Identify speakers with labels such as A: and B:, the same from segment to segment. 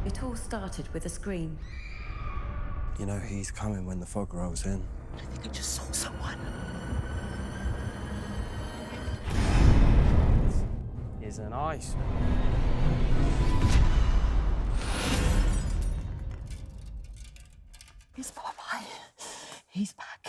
A: It all started with a scream.
B: You know he's coming when the fog rolls in.
C: I think I just saw someone.
B: Is an ice.
C: It's Popeye. He's back.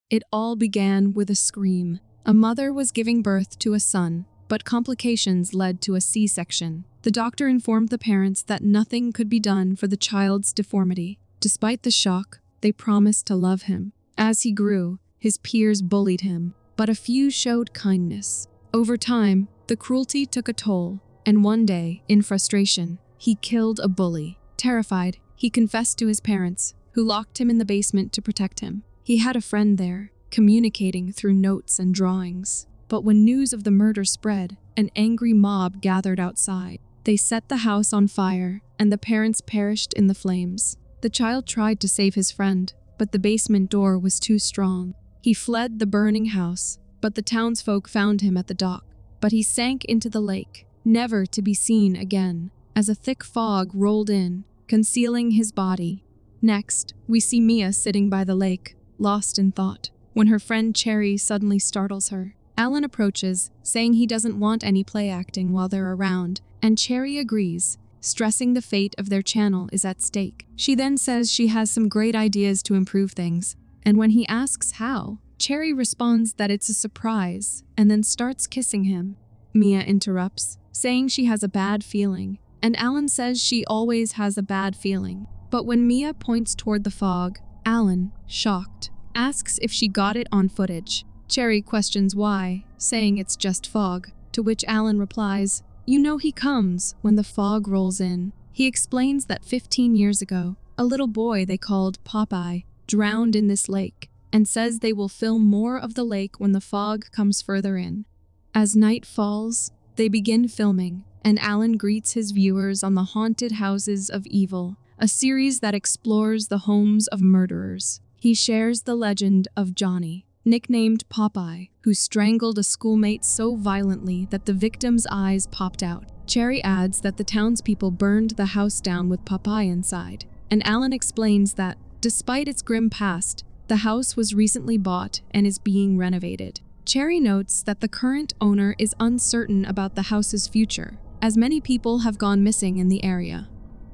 D: It all began with a scream. A mother was giving birth to a son, but complications led to a C-section. The doctor informed the parents that nothing could be done for the child's deformity. Despite the shock, they promised to love him. As he grew, his peers bullied him, but a few showed kindness. Over time, the cruelty took a toll, and one day, in frustration, he killed a bully. Terrified, he confessed to his parents, who locked him in the basement to protect him. He had a friend there, communicating through notes and drawings. But when news of the murder spread, an angry mob gathered outside. They set the house on fire, and the parents perished in the flames. The child tried to save his friend, but the basement door was too strong. He fled the burning house, but the townsfolk found him at the dock. But he sank into the lake, never to be seen again, as a thick fog rolled in, concealing his body. Next, we see Mia sitting by the lake, lost in thought, when her friend Cherry suddenly startles her. Alan approaches, saying he doesn't want any play acting while they're around, and Cherry agrees, stressing the fate of their channel is at stake. She then says she has some great ideas to improve things, and when he asks how, Cherry responds that it's a surprise, and then starts kissing him. Mia interrupts, saying she has a bad feeling, and Alan says she always has a bad feeling. But when Mia points toward the fog, Alan, shocked, asks if she got it on footage. Cherry questions why, saying it's just fog, to which Alan replies, "You know he comes when the fog rolls in." He explains that 15 years ago, a little boy they called Popeye drowned in this lake, and says they will film more of the lake when the fog comes further in. As night falls, they begin filming, and Alan greets his viewers on the Haunted Houses of Evil, a series that explores the homes of murderers. He shares the legend of Johnny, nicknamed Popeye, who strangled a schoolmate so violently that the victim's eyes popped out. Cherry adds that the townspeople burned the house down with Popeye inside, and Alan explains that, despite its grim past, the house was recently bought and is being renovated. Cherry notes that the current owner is uncertain about the house's future, as many people have gone missing in the area.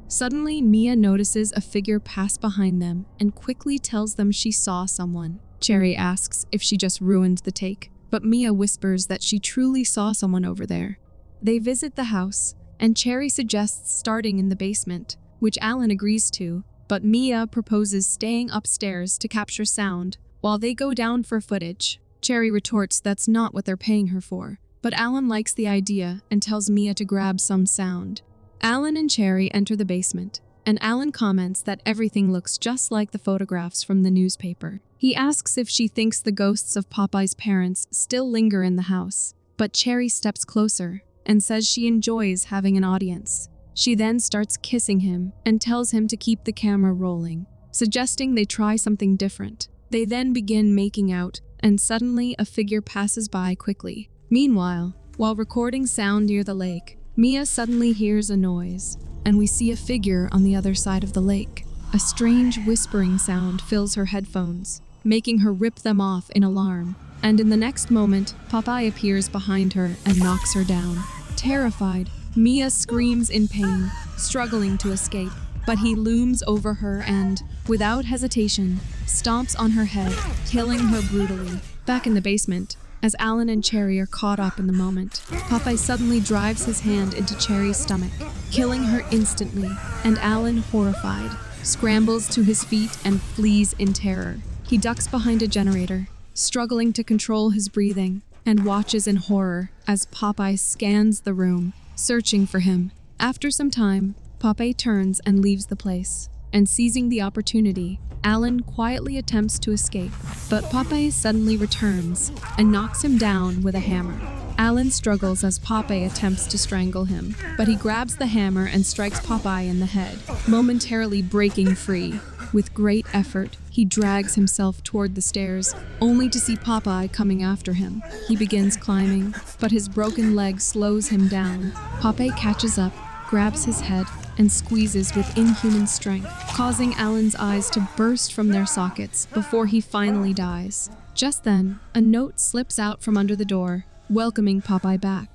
D: Suddenly, Mia notices a figure pass behind them and quickly tells them she saw someone. Cherry asks if she just ruined the take, but Mia whispers that she truly saw someone over there. They visit the house, and Cherry suggests starting in the basement, which Alan agrees to, but Mia proposes staying upstairs to capture sound while they go down for footage. Cherry retorts that's not what they're paying her for, but Alan likes the idea and tells Mia to grab some sound. Alan and Cherry enter the basement, and Alan comments that everything looks just like the photographs from the newspaper. He asks if she thinks the ghosts of Popeye's parents still linger in the house, but Cherry steps closer and says she enjoys having an audience. She then starts kissing him and tells him to keep the camera rolling, suggesting they try something different. They then begin making out, and suddenly a figure passes by quickly. Meanwhile, while recording sound near the lake, Mia suddenly hears a noise, and we see a figure on the other side of the lake. A strange whispering sound fills her headphones, making her rip them off in alarm. And in the next moment, Popeye appears behind her and knocks her down. Terrified, Mia screams in pain, struggling to escape, but he looms over her and, without hesitation, stomps on her head, killing her brutally. Back in the basement, as Alan and Cherry are caught up in the moment, Popeye suddenly drives his hand into Cherry's stomach, killing her instantly, and Alan, horrified, scrambles to his feet and flees in terror. He ducks behind a generator, struggling to control his breathing, and watches in horror as Popeye scans the room, searching for him. After some time, Popeye turns and leaves the place, and seizing the opportunity, Alan quietly attempts to escape, but Popeye suddenly returns and knocks him down with a hammer. Alan struggles as Popeye attempts to strangle him, but he grabs the hammer and strikes Popeye in the head, momentarily breaking free. With great effort, he drags himself toward the stairs, only to see Popeye coming after him. He begins climbing, but his broken leg slows him down. Popeye catches up, grabs his head, and squeezes with inhuman strength, causing Alan's eyes to burst from their sockets before he finally dies. Just then, a note slips out from under the door, welcoming Popeye back.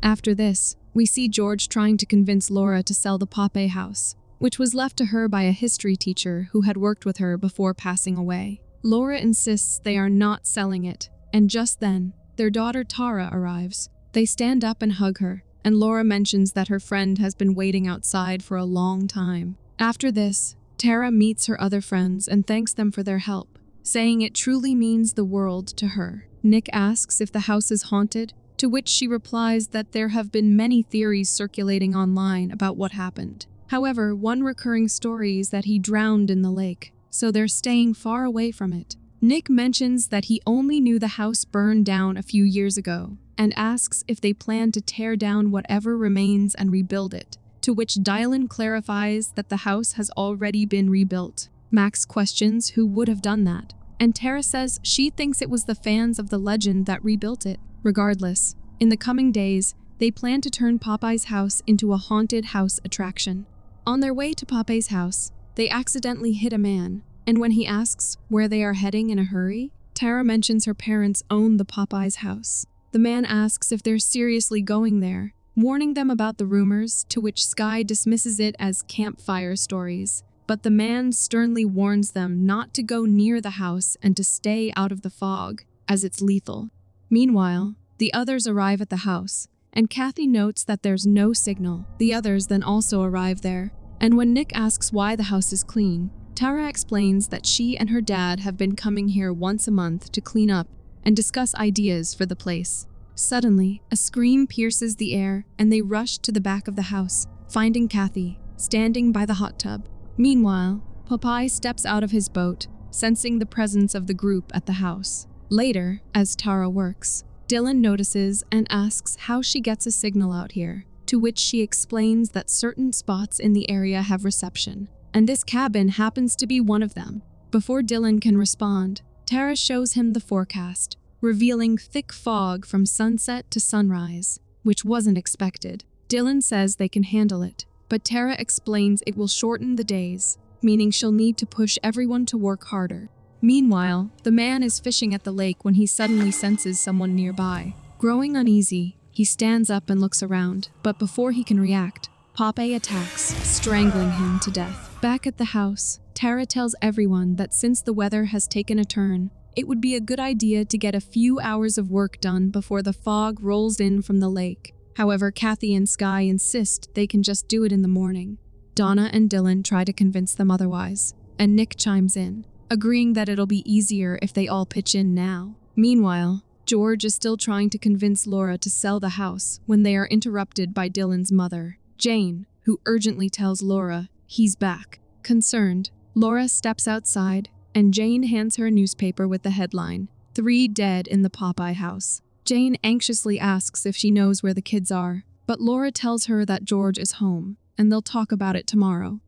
D: After this, we see George trying to convince Laura to sell the Popeye house, which was left to her by a history teacher who had worked with her before passing away. Laura insists they are not selling it, and just then, their daughter Tara arrives. They stand up and hug her, and Laura mentions that her friend has been waiting outside for a long time. After this, Tara meets her other friends and thanks them for their help, saying it truly means the world to her. Nick asks if the house is haunted, to which she replies that there have been many theories circulating online about what happened. However, one recurring story is that he drowned in the lake, so they're staying far away from it. Nick mentions that he only knew the house burned down a few years ago, and asks if they plan to tear down whatever remains and rebuild it, to which Dylan clarifies that the house has already been rebuilt. Max questions who would have done that, and Tara says she thinks it was the fans of the legend that rebuilt it. Regardless, in the coming days, they plan to turn Popeye's house into a haunted house attraction. On their way to Popeye's house, they accidentally hit a man, and when he asks where they are heading in a hurry, Tara mentions her parents own the Popeye's house. The man asks if they're seriously going there, warning them about the rumors, to which Skye dismisses it as campfire stories. But the man sternly warns them not to go near the house and to stay out of the fog, as it's lethal. Meanwhile, the others arrive at the house, and Kathy notes that there's no signal. The others then also arrive there, and when Nick asks why the house is clean, Tara explains that she and her dad have been coming here once a month to clean up and discuss ideas for the place. Suddenly, a scream pierces the air, and they rush to the back of the house, finding Kathy standing by the hot tub. Meanwhile, Popeye steps out of his boat, sensing the presence of the group at the house. Later, as Tara works, Dylan notices and asks how she gets a signal out here, to which she explains that certain spots in the area have reception, and this cabin happens to be one of them. Before Dylan can respond, Tara shows him the forecast, revealing thick fog from sunset to sunrise, which wasn't expected. Dylan says they can handle it, but Tara explains it will shorten the days, meaning she'll need to push everyone to work harder. Meanwhile, the man is fishing at the lake when he suddenly senses someone nearby. Growing uneasy, he stands up and looks around, but before he can react, Popeye attacks, strangling him to death. Back at the house, Tara tells everyone that since the weather has taken a turn, it would be a good idea to get a few hours of work done before the fog rolls in from the lake. However, Kathy and Skye insist they can just do it in the morning. Donna and Dylan try to convince them otherwise, and Nick chimes in, agreeing that it'll be easier if they all pitch in now. Meanwhile, George is still trying to convince Laura to sell the house when they are interrupted by Dylan's mother, Jane, who urgently tells Laura he's back. Concerned, Laura steps outside, and Jane hands her a newspaper with the headline, 3 Dead in the Popeye House. Jane anxiously asks if she knows where the kids are, but Laura tells her that George is home, and they'll talk about it tomorrow.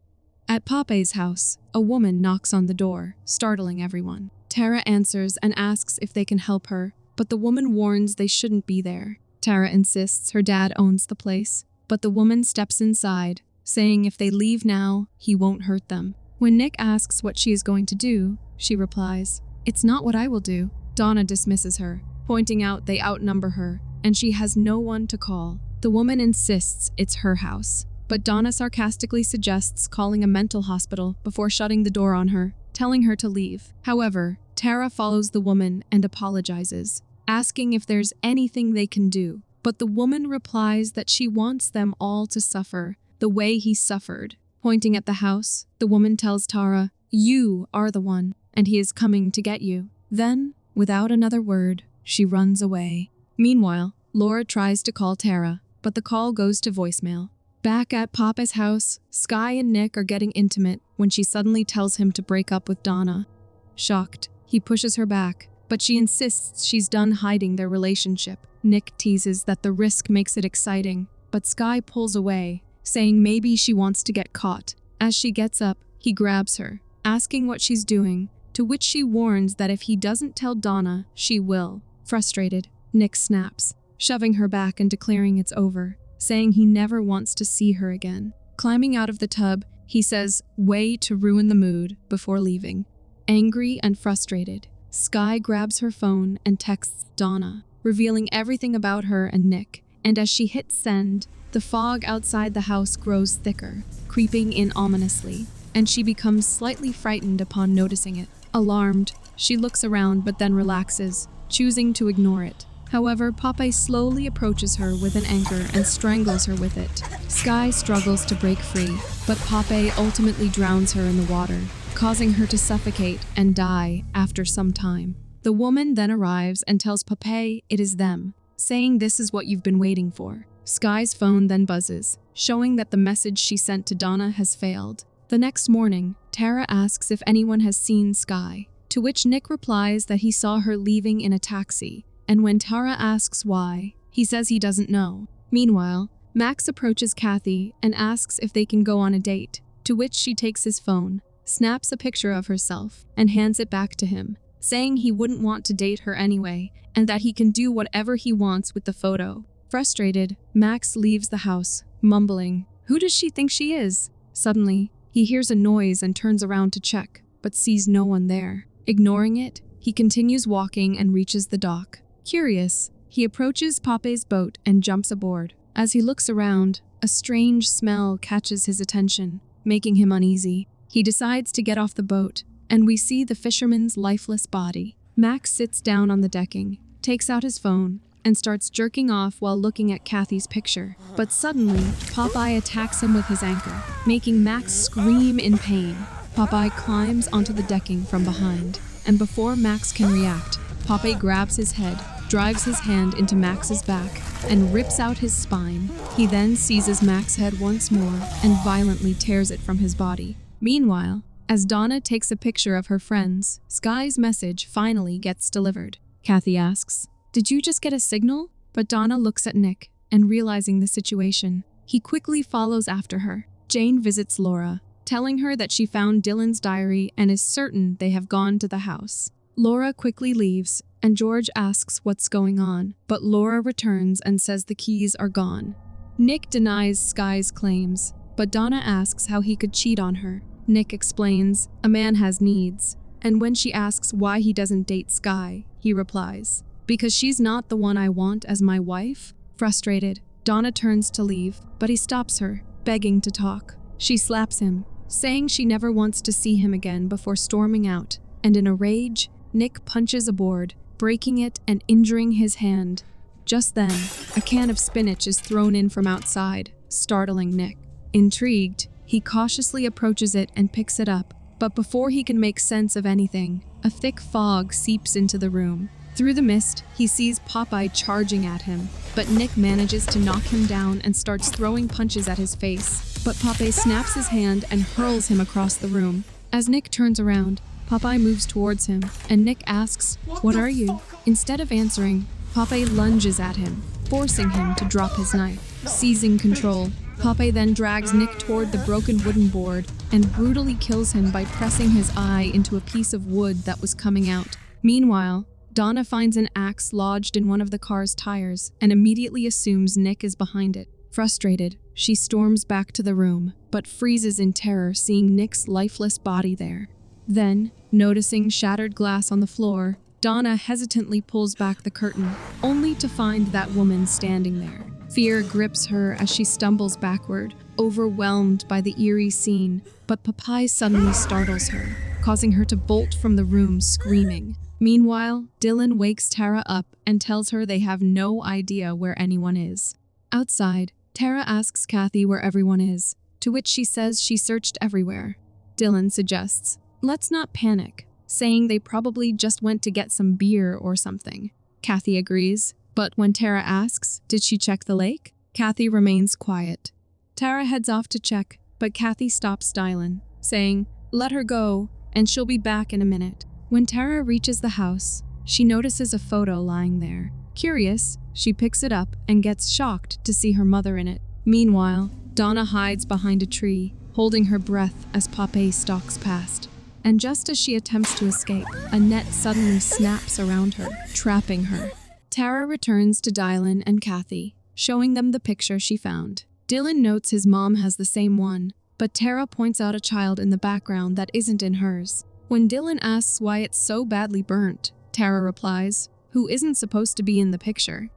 D: At Popeye's house, a woman knocks on the door, startling everyone. Tara answers and asks if they can help her, but the woman warns they shouldn't be there. Tara insists her dad owns the place, but the woman steps inside, saying if they leave now, he won't hurt them. When Nick asks what she is going to do, she replies, "It's not what I will do." Donna dismisses her, pointing out they outnumber her, and she has no one to call. The woman insists it's her house, but Donna sarcastically suggests calling a mental hospital before shutting the door on her, telling her to leave. However, Tara follows the woman and apologizes, asking if there's anything they can do, but the woman replies that she wants them all to suffer the way he suffered. Pointing at the house, the woman tells Tara, "You are the one, and he is coming to get you." Then, without another word, she runs away. Meanwhile, Laura tries to call Tara, but the call goes to voicemail. Back at Papa's house, Skye and Nick are getting intimate when she suddenly tells him to break up with Donna. Shocked, he pushes her back, but she insists she's done hiding their relationship. Nick teases that the risk makes it exciting, but Skye pulls away, saying maybe she wants to get caught. As she gets up, he grabs her, asking what she's doing, to which she warns that if he doesn't tell Donna, she will. Frustrated, Nick snaps, shoving her back and declaring it's over, saying he never wants to see her again. Climbing out of the tub, he says, "Way to ruin the mood," before leaving. Angry and frustrated, Skye grabs her phone and texts Donna, revealing everything about her and Nick, and as she hits send, the fog outside the house grows thicker, creeping in ominously, and she becomes slightly frightened upon noticing it. Alarmed, she looks around but then relaxes, choosing to ignore it. However, Popeye slowly approaches her with an anchor and strangles her with it. Skye struggles to break free, but Popeye ultimately drowns her in the water, causing her to suffocate and die after some time. The woman then arrives and tells Popeye it is them, saying this is what you've been waiting for. Skye's phone then buzzes, showing that the message she sent to Donna has failed. The next morning, Tara asks if anyone has seen Skye, to which Nick replies that he saw her leaving in a taxi, and when Tara asks why, he says he doesn't know. Meanwhile, Max approaches Kathy and asks if they can go on a date, to which she takes his phone, snaps a picture of herself, and hands it back to him, saying he wouldn't want to date her anyway, and that he can do whatever he wants with the photo. Frustrated, Max leaves the house, mumbling, "Who does she think she is?" Suddenly, he hears a noise and turns around to check, but sees no one there. Ignoring it, he continues walking and reaches the dock. Curious, he approaches Pope's boat and jumps aboard. As he looks around, a strange smell catches his attention, making him uneasy. He decides to get off the boat, and we see the fisherman's lifeless body. Max sits down on the decking, takes out his phone, and starts jerking off while looking at Kathy's picture. But suddenly, Popeye attacks him with his anchor, making Max scream in pain. Popeye climbs onto the decking from behind, and before Max can react, Popeye grabs his head, drives his hand into Max's back, and rips out his spine. He then seizes Max's head once more and violently tears it from his body. Meanwhile, as Donna takes a picture of her friends, Skye's message finally gets delivered. Kathy asks, "Did you just get a signal?" But Donna looks at Nick, and realizing the situation, he quickly follows after her. Jane visits Laura, telling her that she found Dylan's diary and is certain they have gone to the house. Laura quickly leaves, and George asks what's going on, but Laura returns and says the keys are gone. Nick denies Skye's claims, but Donna asks how he could cheat on her. Nick explains, a man has needs, and when she asks why he doesn't date Skye, he replies, "Because she's not the one I want as my wife?" Frustrated, Donna turns to leave, but he stops her, begging to talk. She slaps him, saying she never wants to see him again before storming out, and in a rage, Nick punches a board, breaking it and injuring his hand. Just then, a can of spinach is thrown in from outside, startling Nick. Intrigued, he cautiously approaches it and picks it up, but before he can make sense of anything, a thick fog seeps into the room. Through the mist, he sees Popeye charging at him, but Nick manages to knock him down and starts throwing punches at his face. But Popeye snaps his hand and hurls him across the room. As Nick turns around, Popeye moves towards him, and Nick asks, "What are you?" Instead of answering, Popeye lunges at him, forcing him to drop his knife. Seizing control, Popeye then drags Nick toward the broken wooden board and brutally kills him by pressing his eye into a piece of wood that was coming out. Meanwhile, Donna finds an axe lodged in one of the car's tires and immediately assumes Nick is behind it. Frustrated, she storms back to the room, but freezes in terror seeing Nick's lifeless body there. Then, noticing shattered glass on the floor, Donna hesitantly pulls back the curtain, only to find that woman standing there. Fear grips her as she stumbles backward, overwhelmed by the eerie scene, but Popeye suddenly startles her, causing her to bolt from the room screaming. Meanwhile, Dylan wakes Tara up and tells her they have no idea where anyone is. Outside, Tara asks Kathy where everyone is, to which she says she searched everywhere. Dylan suggests, "Let's not panic," saying they probably just went to get some beer or something. Kathy agrees, but when Tara asks, did she check the lake? Kathy remains quiet. Tara heads off to check, but Kathy stops Dylan, saying, "Let her go, and she'll be back in a minute." When Tara reaches the house, she notices a photo lying there. Curious, she picks it up and gets shocked to see her mother in it. Meanwhile, Donna hides behind a tree, holding her breath as Popeye stalks past. And just as she attempts to escape, a net suddenly snaps around her, trapping her. Tara returns to Dylan and Kathy, showing them the picture she found. Dylan notes his mom has the same one, but Tara points out a child in the background that isn't in hers. When Dylan asks why it's so badly burnt, Tara replies, "Who isn't supposed to be in the picture?"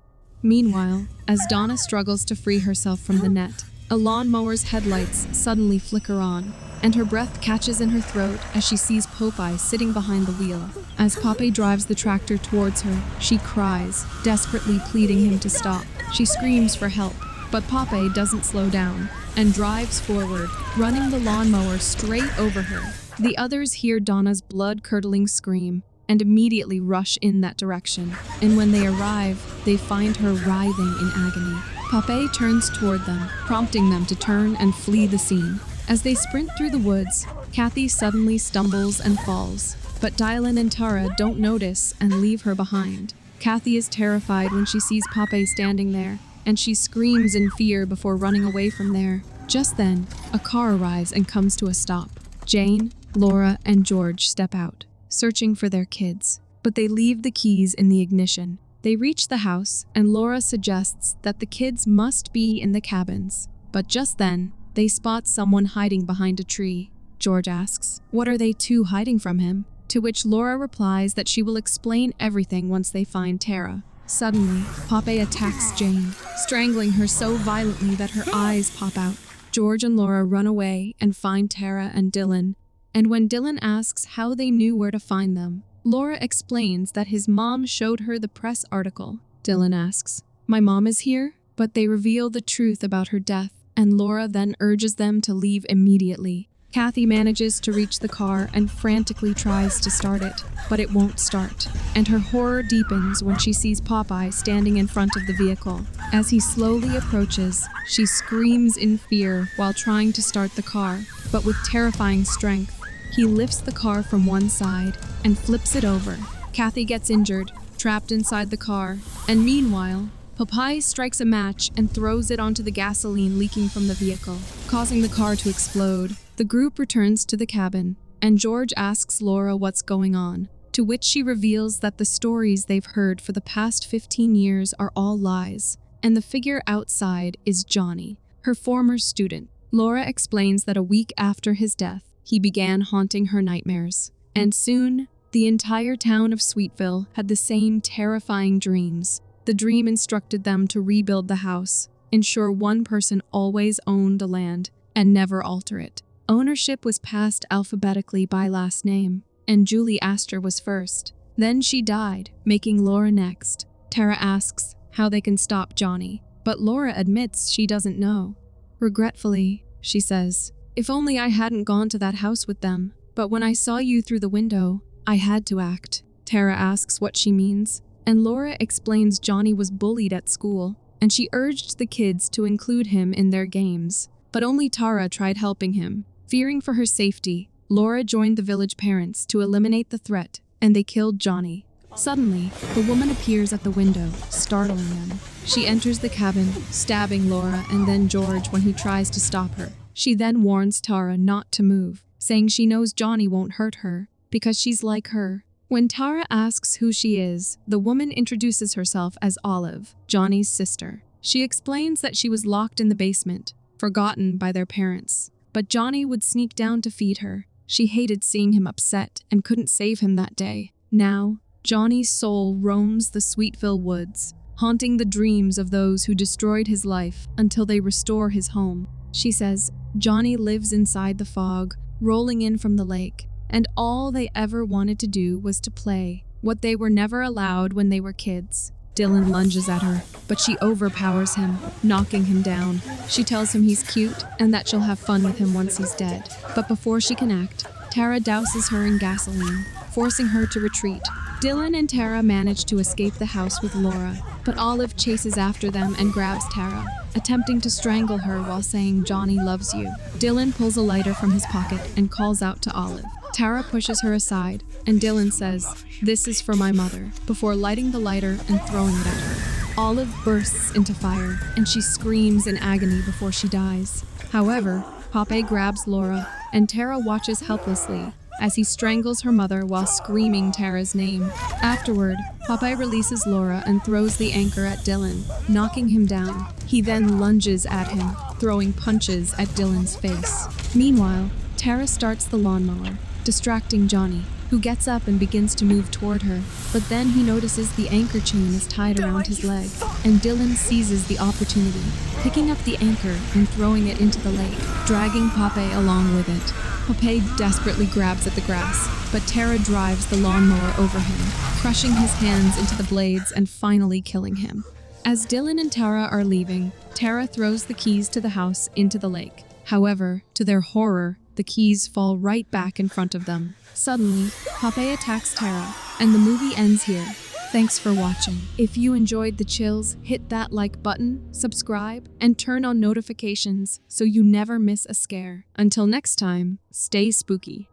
D: Meanwhile, as Donna struggles to free herself from the net, a lawnmower's headlights suddenly flicker on, and her breath catches in her throat as she sees Popeye sitting behind the wheel. As Popeye drives the tractor towards her, she cries, desperately pleading him to stop. She screams for help, but Popeye doesn't slow down and drives forward, running the lawnmower straight over her. The others hear Donna's blood-curdling scream and immediately rush in that direction, and when they arrive, they find her writhing in agony. Popeye turns toward them, prompting them to turn and flee the scene. As they sprint through the woods, Kathy suddenly stumbles and falls, but Dylan and Tara don't notice and leave her behind. Kathy is terrified when she sees Popeye standing there, and she screams in fear before running away from there. Just then, a car arrives and comes to a stop. Jane, Laura, and George step out, searching for their kids, but they leave the keys in the ignition. They reach the house, and Laura suggests that the kids must be in the cabins. But just then, they spot someone hiding behind a tree. George asks, "What are they two hiding from him?" To which Laura replies that she will explain everything once they find Tara. Suddenly, Popeye attacks Jane, strangling her so violently that her eyes pop out. George and Laura run away and find Tara and Dylan, and when Dylan asks how they knew where to find them, Laura explains that his mom showed her the press article. Dylan asks, "My mom is here?" But they reveal the truth about her death, and Laura then urges them to leave immediately. Kathy manages to reach the car and frantically tries to start it, but it won't start, and her horror deepens when she sees Popeye standing in front of the vehicle. As he slowly approaches, she screams in fear while trying to start the car, but with terrifying strength, he lifts the car from one side and flips it over. Kathy gets injured, trapped inside the car, and meanwhile, Popeye strikes a match and throws it onto the gasoline leaking from the vehicle, causing the car to explode. The group returns to the cabin, and George asks Laura what's going on, to which she reveals that the stories they've heard for the past 15 years are all lies, and the figure outside is Johnny, her former student. Laura explains that a week after his death, he began haunting her nightmares, and soon, the entire town of Sweetville had the same terrifying dreams. The dream instructed them to rebuild the house, ensure one person always owned the land, and never alter it. Ownership was passed alphabetically by last name, and Julie Astor was first. Then she died, making Laura next. Tara asks how they can stop Johnny, but Laura admits she doesn't know. Regretfully, she says, "If only I hadn't gone to that house with them, but when I saw you through the window, I had to act." Tara asks what she means, and Laura explains Johnny was bullied at school, and she urged the kids to include him in their games, but only Tara tried helping him. Fearing for her safety, Laura joined the village parents to eliminate the threat, and they killed Johnny. Suddenly, the woman appears at the window, startling them. She enters the cabin, stabbing Laura and then George when he tries to stop her. She then warns Tara not to move, saying she knows Johnny won't hurt her, because she's like her. When Tara asks who she is, the woman introduces herself as Olive, Johnny's sister. She explains that she was locked in the basement, forgotten by their parents, but Johnny would sneak down to feed her. She hated seeing him upset and couldn't save him that day. Now, Johnny's soul roams the Sweetville woods, haunting the dreams of those who destroyed his life until they restore his home. She says, Johnny lives inside the fog, rolling in from the lake, and all they ever wanted to do was to play, what they were never allowed when they were kids. Dylan lunges at her, but she overpowers him, knocking him down. She tells him he's cute and that she'll have fun with him once he's dead. But before she can act, Tara douses her in gasoline, forcing her to retreat. Dylan and Tara manage to escape the house with Laura, but Olive chases after them and grabs Tara, attempting to strangle her while saying Johnny loves you. Dylan pulls a lighter from his pocket and calls out to Olive. Tara pushes her aside, and Dylan says, "This is for my mother," before lighting the lighter and throwing it at her. Olive bursts into fire, and she screams in agony before she dies. However, Popeye grabs Laura, and Tara watches helplessly as he strangles her mother while screaming Tara's name. Afterward, Popeye releases Laura and throws the anchor at Dylan, knocking him down. He then lunges at him, throwing punches at Dylan's face. Meanwhile, Tara starts the lawnmower, distracting Johnny, who gets up and begins to move toward her. But then he notices the anchor chain is tied around his leg, and Dylan seizes the opportunity, picking up the anchor and throwing it into the lake, dragging Popeye along with it. Popeye desperately grabs at the grass, but Tara drives the lawnmower over him, crushing his hands into the blades and finally killing him. As Dylan and Tara are leaving, Tara throws the keys to the house into the lake. However, to their horror, the keys fall right back in front of them. Suddenly, Popeye attacks Tara, and the movie ends here. Thanks for watching. If you enjoyed the chills, hit that like button, subscribe, and turn on notifications so you never miss a scare. Until next time, stay spooky.